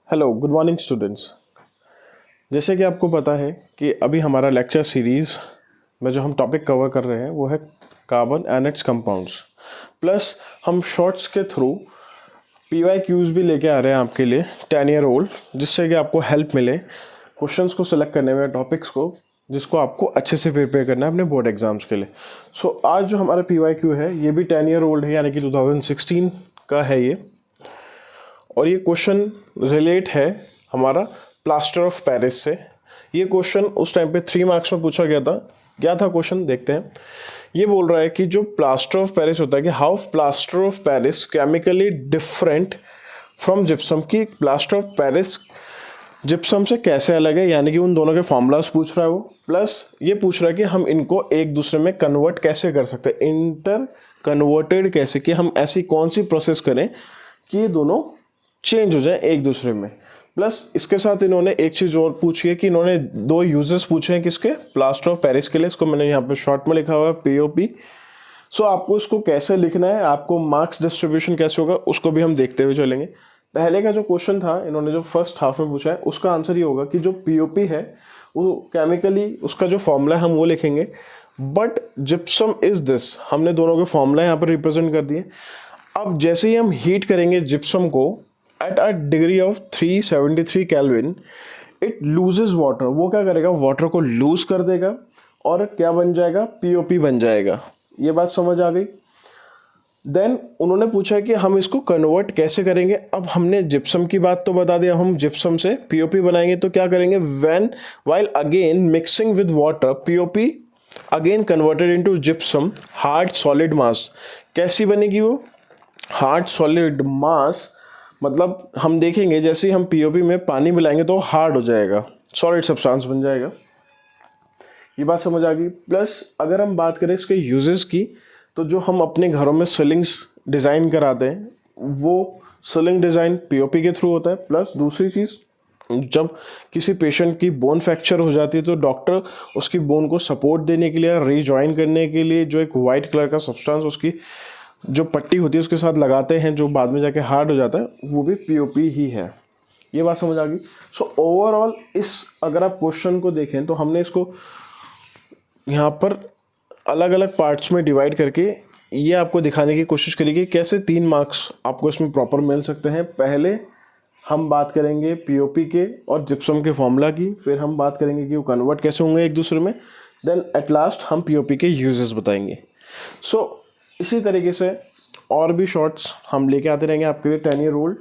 Hello good morning students. जैसे कि आपको पता है कि अभी हमारा लेक्चर सीरीज़ में जो हम टॉपिक कवर कर रहे हैं वो है carbon and it's compounds, plus हम शॉर्ट्स के थ्रू PYQs भी लेके आ रहे हैं आपके लिए 10 ईयर ओल्ड, जिससे कि आपको हेल्प मिले क्वेश्चंस को सिलेक्ट करने में, टॉपिक्स को जिसको आपको अच्छे से प्रिपेयर करना है अपने बोर्ड एग्जाम्स के लिए। सो आज जो हमारा PYQ है ये भी 10 ईयर ओल्ड है, यानी कि 2016 का है ये। और ये क्वेश्चन रिलेट है हमारा प्लास्टर ऑफ पेरिस से। ये क्वेश्चन उस टाइम पे 3 मार्क्स में पूछा गया था। क्या था क्वेश्चन, देखते हैं। ये बोल रहा है कि जो प्लास्टर ऑफ पेरिस होता है कि how plaster of Paris chemically different from gypsum, की प्लास्टर ऑफ पेरिस जिप्सम से कैसे अलग है, यानी कि उन दोनों के फॉर्मूलाज पूछ रहा है वो। प्लस ये पूछ रहा है कि हम इनको एक दूसरे में कन्वर्ट कैसे कर सकते हैं, इंटर कन्वर्टेड कैसे, कि हम ऐसी कौन सी प्रोसेस करें कि ये दोनों चेंज हो जाए एक दूसरे में। प्लस इसके साथ इन्होंने एक चीज़ और पूछी है कि इन्होंने 2 यूजेस पूछे हैं किसके, प्लास्टर ऑफ पेरिस के लिए। इसको मैंने यहाँ पे शॉर्ट में लिखा हुआ है POP। सो आपको इसको कैसे लिखना है, आपको मार्क्स डिस्ट्रीब्यूशन कैसे होगा, उसको भी हम देखते हुए चलेंगे। पहले का जो क्वेश्चन था इन्होंने जो फर्स्ट हाफ में पूछा है उसका आंसर ये होगा कि जो POP है वो केमिकली उसका जो फॉर्मूला है हम वो लिखेंगे, बट जिप्सम इज दिस, हमने दोनों के फॉर्मूला यहाँ पर रिप्रेजेंट कर दिए। अब जैसे ही हम हीट करेंगे जिप्सम को at a degree of 373 kelvin, it loses water. वो क्या करेगा, वाटर को लूज कर देगा और क्या बन जाएगा, POP बन जाएगा। ये बात समझ आ गई। देन उन्होंने पूछा कि हम इसको कन्वर्ट कैसे करेंगे। अब हमने जिप्सम की बात तो बता दिया, हम जिप्सम से POP बनाएंगे तो क्या करेंगे, when while again mixing with water POP again converted into gypsum hard solid मास। कैसी बनेगी वो हार्ड सॉलिड मास, मतलब हम देखेंगे जैसे ही हम POP में पानी मिलाएंगे तो हार्ड हो जाएगा, सॉलिड सब्सटेंस बन जाएगा। ये बात समझ आ गई। प्लस अगर हम बात करें इसके यूजेस की, तो जो हम अपने घरों में सीलिंग्स डिज़ाइन कराते हैं वो सीलिंग डिज़ाइन POP के थ्रू होता है। प्लस दूसरी चीज़, जब किसी पेशेंट की बोन फ्रैक्चर हो जाती है तो डॉक्टर उसकी बोन को सपोर्ट देने के लिए, रीजॉइन करने के लिए जो एक वाइट कलर का सब्सटेंस उसकी जो पट्टी होती है उसके साथ लगाते हैं, जो बाद में जाके हार्ड हो जाता है, वो भी POP ही है। ये बात समझ आ गई। सो ओवरऑल इस अगर आप क्वेश्चन को देखें तो हमने इसको यहाँ पर अलग अलग पार्ट्स में डिवाइड करके ये आपको दिखाने की कोशिश करेगी कैसे 3 मार्क्स आपको इसमें प्रॉपर मिल सकते हैं। पहले हम बात करेंगे POP के और जिप्सम के फॉर्मूला की, फिर हम बात करेंगे कि वो कन्वर्ट कैसे होंगे एक दूसरे में, देन एट लास्ट हम POP के यूजेस बताएंगे। सो इसी तरीके से और भी शॉर्ट्स हम लेके आते रहेंगे आपके लिए 10 ईयर ओल्ड।